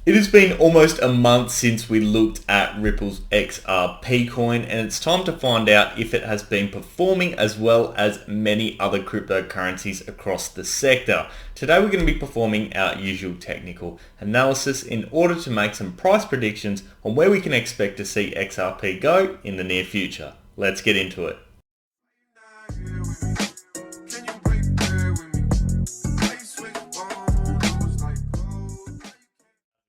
It has been almost a month since we looked at Ripple's XRP coin, and it's time to find out if it has been performing as well as many other cryptocurrencies across the sector. Today we're going to be performing our usual technical analysis in order to make some price predictions on where we can expect to see XRP go in the near future. Let's get into it.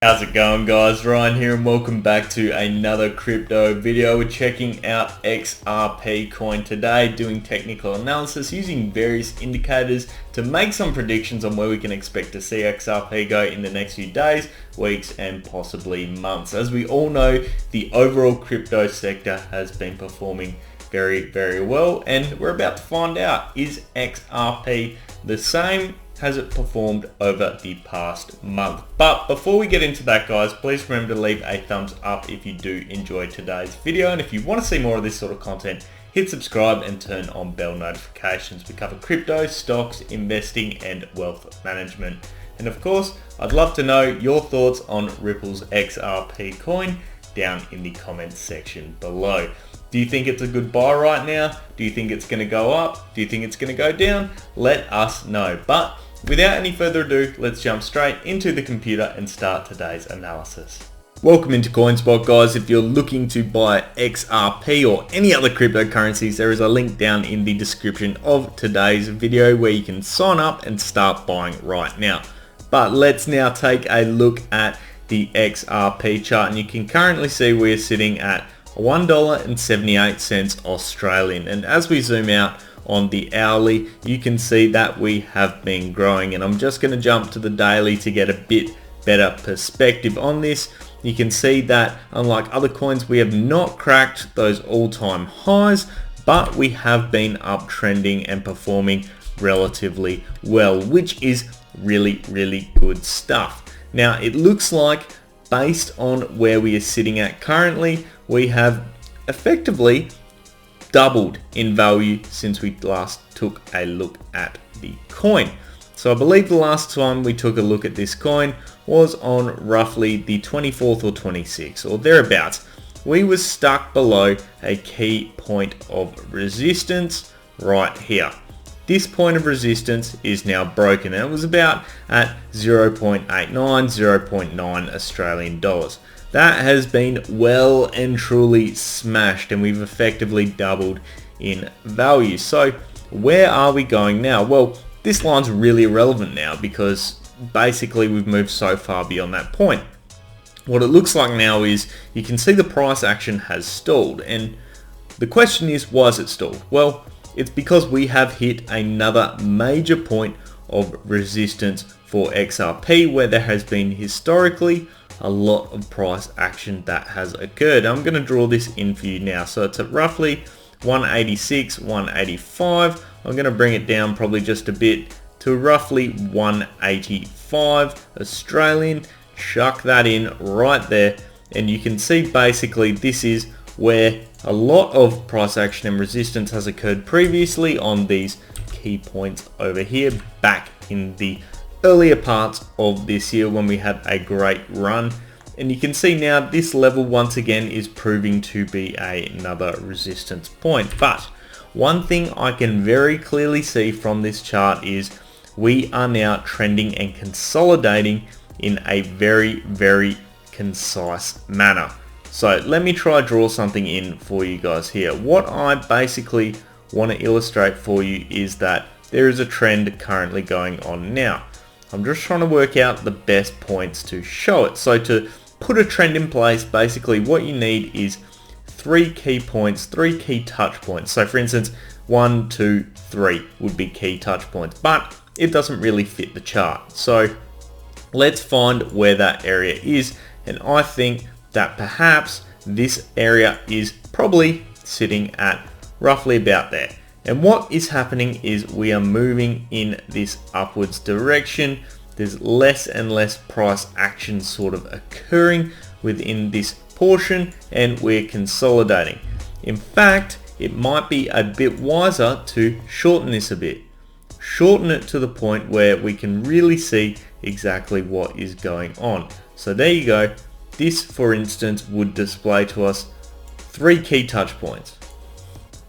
How's it going, guys? Ryan here and welcome back to another crypto video. We're checking out XRP coin today, doing technical analysis using various indicators to make some predictions on where we can expect to see XRP go in the next few days, weeks and possibly months. As we all know, the overall crypto sector has been performing very well, and we're about to find out, is XRP the same? Has it performed over the past month? But before we get into that, guys, please remember to leave a thumbs up if you do enjoy today's video, and if you want to see more of this sort of content, hit subscribe and turn on bell notifications. We cover crypto, stocks, investing and wealth management. And of course, I'd love to know your thoughts on Ripple's XRP coin down in the comments section below. Do you think it's a good buy right now? Do you think it's going to go up? Do you think it's going to go down? Let us know. But without any further ado, let's jump straight into the computer and start today's analysis. Welcome into CoinSpot, guys. If you're looking to buy XRP or any other cryptocurrencies, there is a link down in the description of today's video where you can sign up and start buying right now. But let's now take a look at the XRP chart, and you can currently see we're sitting at $1.78 Australian, and as we zoom out on the hourly, you can see that we have been growing, and I'm just going to jump to the daily to get a bit better perspective on this. You can see that unlike other coins, we have not cracked those all-time highs, but we have been uptrending and performing relatively well, which is really good stuff. Now it looks like, based on where we are sitting at currently, we have effectively doubled in value since we last took a look at the coin. So I believe the last time we took a look at this coin was on roughly the 24th or 26th or thereabouts. We were stuck below a key point of resistance right here. This point of resistance is now broken, and it was about at 0.89, 0.9 Australian dollars. That has been well and truly smashed, and we've effectively doubled in value. So where are we going now? Well, this line's really irrelevant now because basically we've moved so far beyond that point. What it looks like now is you can see the price action has stalled, and the question is, why is it stalled? Well, it's because we have hit another major point of resistance for XRP where there has been historically a lot of price action that has occurred. I'm going to draw this in for you now. So it's at roughly 186, 185. I'm going to bring it down probably just a bit to roughly 185 Australian. Chuck that in right there, and you can see basically this is where a lot of price action and resistance has occurred previously on these key points over here back in the earlier parts of this year when we had a great run. And you can see now this level once again is proving to be another resistance point. But one thing I can very clearly see from this chart is we are now trending and consolidating in a very concise manner. So let me try draw something in for you guys here. What I basically want to illustrate for you is that there is a trend currently going on now. I'm just trying to work out the best points to show it. So to put a trend in place, basically what you need is 3 key points, 3 key touch points. So for instance, 1, 2, 3 would be key touch points, but it doesn't really fit the chart. So let's find where that area is, and I think that perhaps this area is probably sitting at roughly about there. And what is happening is we are moving in this upwards direction. There's less and less price action sort of occurring within this portion, and we're consolidating. In fact, it might be a bit wiser to shorten this a bit. Shorten it to the point where we can really see exactly what is going on. So there you go. This, for instance, would display to us 3 key touch points.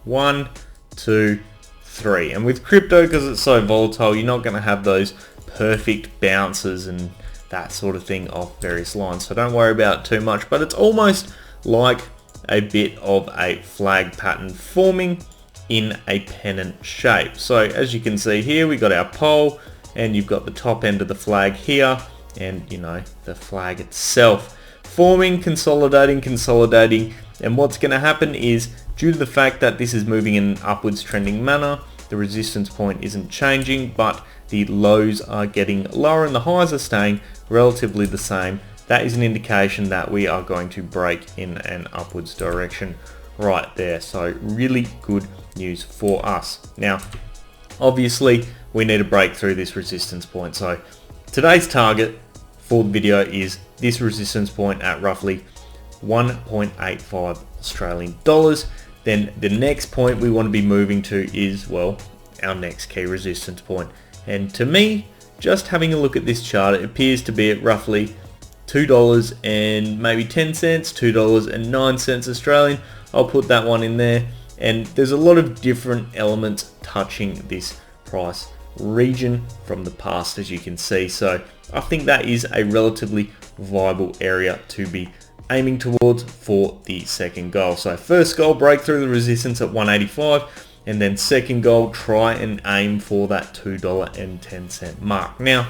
1, 2, 3. And with crypto, because it's so volatile, you're not going to have those perfect bounces and that sort of thing off various lines. So don't worry about it too much, but it's almost like a bit of a flag pattern forming in a pennant shape. So as you can see here, we got our pole, and you've got the top end of the flag here, and you know, the flag itself forming, consolidating, and what's going to happen is, due to the fact that this is moving in an upwards trending manner, the resistance point isn't changing, but the lows are getting lower and the highs are staying relatively the same. That is an indication that we are going to break in an upwards direction right there. So really good news for us. Now, obviously, we need to break through this resistance point. So today's target for the video is this resistance point at roughly 1.85 Australian dollars. Then the next point we want to be moving to is, well, our next key resistance point. And to me, just having a look at this chart, it appears to be at roughly $2 and maybe 10 cents, $2.09 Australian. I'll put that one in there. And there's a lot of different elements touching this price region from the past, as you can see. So I think that is a relatively viable area to be aiming towards for the second goal. So first goal, break through the resistance at 185, and then second goal, try and aim for that $2.10 mark. Now,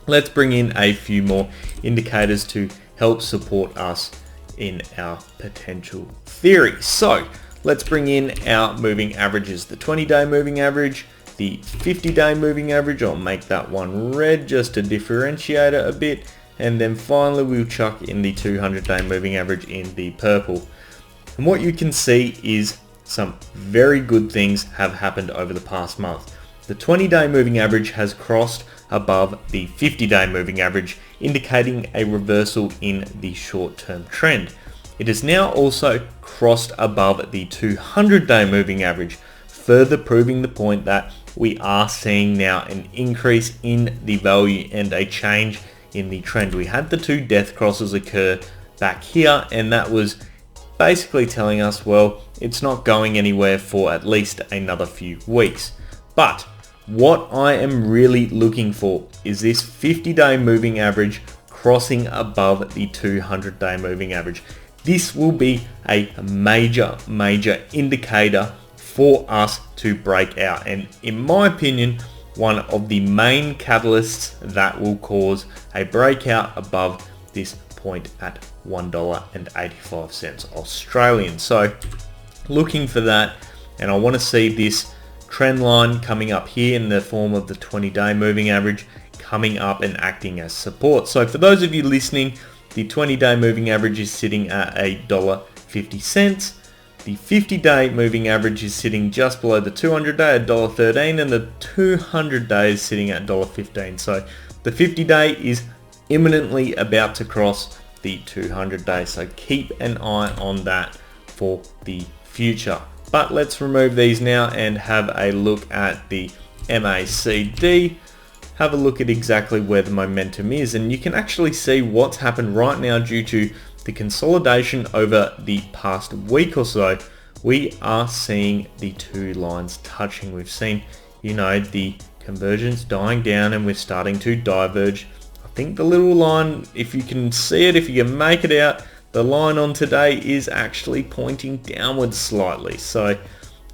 let's bring in a few more indicators to help support us in our potential theory. So let's bring in our moving averages, the 20-day moving average, the 50-day moving average. I'll make that one red just to differentiate it a bit. And then finally, we'll chuck in the 200-day moving average in the purple. And what you can see is some very good things have happened over the past month. The 20-day moving average has crossed above the 50-day moving average, indicating a reversal in the short-term trend. It has now also crossed above the 200-day moving average, further proving the point that we are seeing now an increase in the value and a change in the trend. We had the 2 death crosses occur back here, and that was basically telling us, well, it's not going anywhere for at least another few weeks. But what I am really looking for is this 50-day moving average crossing above the 200-day moving average. This will be a major indicator for us to break out, and in my opinion, one of the main catalysts that will cause a breakout above this point at $1.85 Australian. So looking for that, and I want to see this trend line coming up here in the form of the 20-day moving average coming up and acting as support. So for those of you listening, the 20-day moving average is sitting at $1.50. The 50-day moving average is sitting just below the 200-day at $1.13, and the 200-day is sitting at $1.15. So the 50-day is imminently about to cross the 200-day. So keep an eye on that for the future. But let's remove these now and have a look at the MACD. Have a look at exactly where the momentum is, and you can actually see what's happened right now due to the consolidation over the past week or so. We are seeing the 2 lines touching. We've seen, you know, the convergence dying down, and we're starting to diverge. I think the little line, if you can see it, if you can make it out, the line on today is actually pointing downwards slightly. So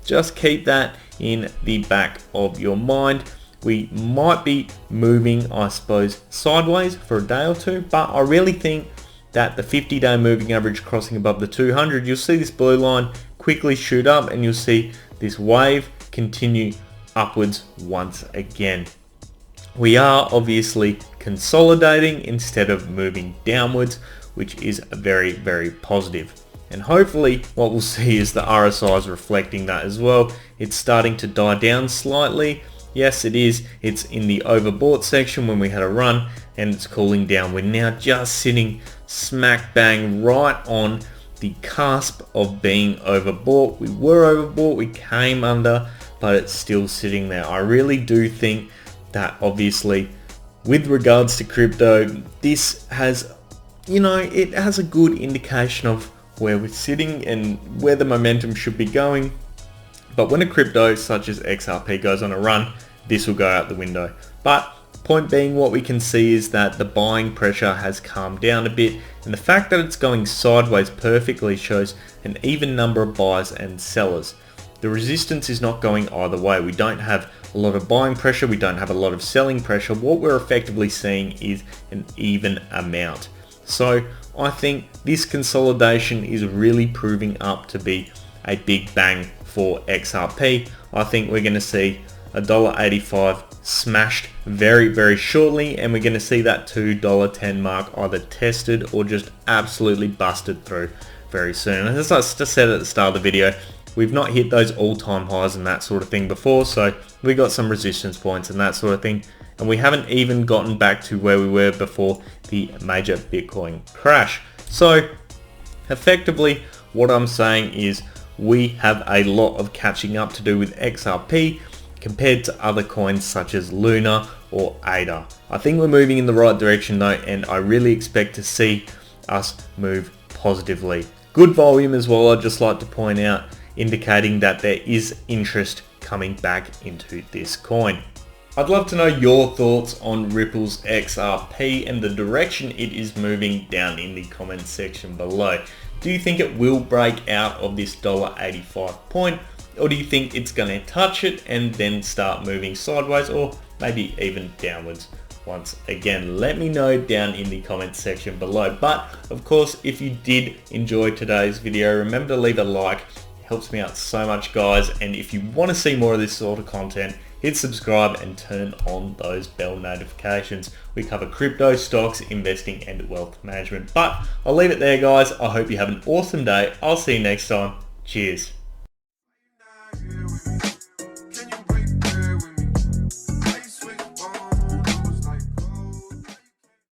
just keep that in the back of your mind. We might be moving, I suppose, sideways for a day or two, but I really think that the 50-day moving average crossing above the 200, you'll see this blue line quickly shoot up, and you'll see this wave continue upwards once again. We are obviously consolidating instead of moving downwards, which is very positive. And hopefully what we'll see is the RSI is reflecting that as well. It's starting to die down slightly. Yes, it is. It's in the overbought section when we had a run, and it's cooling down. We're now just sitting smack bang right on the cusp of being overbought. We were overbought, we came under, but it's still sitting there. I really do think that obviously with regards to crypto, this has you know, it has a good indication of where we're sitting and where the momentum should be going. But when a crypto such as XRP goes on a run, this will go out the window. But point being, what we can see is that the buying pressure has calmed down a bit, and the fact that it's going sideways perfectly shows an even number of buyers and sellers. The resistance is not going either way. We don't have a lot of buying pressure, we don't have a lot of selling pressure. What we're effectively seeing is an even amount. So I think this consolidation is really proving up to be a big bang for XRP. I think we're going to see $1.85 smashed very shortly, and we're going to see that $2.10 mark either tested or just absolutely busted through very soon. And as I just said at the start of the video, we've not hit those all-time highs and that sort of thing before, so we got some resistance points and that sort of thing, and we haven't even gotten back to where we were before the major Bitcoin crash. So effectively what I'm saying is we have a lot of catching up to do with XRP compared to other coins such as Luna or ADA. I think we're moving in the right direction though, and I really expect to see us move positively. Good volume as well, I'd just like to point out, indicating that there is interest coming back into this coin. I'd love to know your thoughts on Ripple's XRP and the direction it is moving down in the comments section below. Do you think it will break out of this $1.85 point, or do you think it's going to touch it and then start moving sideways, or maybe even downwards? Once again, let me know down in the comments section below. But of course, if you did enjoy today's video, remember to leave a like. It helps me out so much, guys. And if you want to see more of this sort of content, hit subscribe and turn on those bell notifications. We cover crypto, stocks, investing, and wealth management. But I'll leave it there, guys. I hope you have an awesome day. I'll see you next time. Cheers.